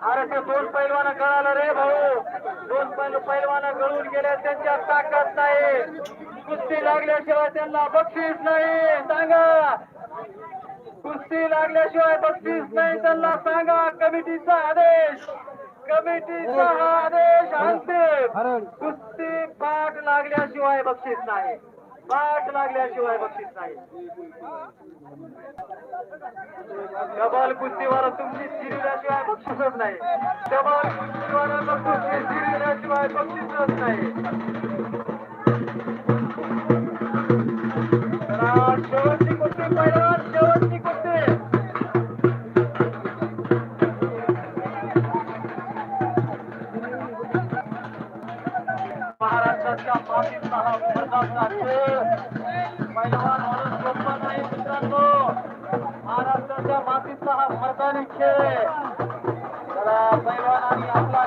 अरे ते दोन पैलवाना गळालं रे भाऊ. दोन पैलवाना गळून गेले, त्यांच्या ताकद नाही. कुस्ती लागल्याशिवाय त्यांना बक्षीस नाही. सांगा, कुस्ती लागल्याशिवाय बक्षीस नाही त्यांना. सांगा, कमिटीचा आदेश. कमिटीचा हा आदेश अंतिम. कुस्ती पाठ लागल्याशिवाय बक्षीस नाही. पाठ लागल्याशिवाय बक्षीस नाही. डबल कुस्तीवर तुमची जिरल्याशिवाय बक्षीसच नाही. डबल कुस्तीवर तुमची जिरल्याशिवाय बक्षीसच नाही. शेवटची कुस्ती पहिला, शेवटची कुस्ती. महाराष्ट्राच्या मातीचा हा मर्दाचा खेळ पैलवान म्हणून सोपा नाही मित्रांनो. महाराष्ट्राच्या मातीचा हा मर्दानी खेळ. त्याला पैलवानांनी आपला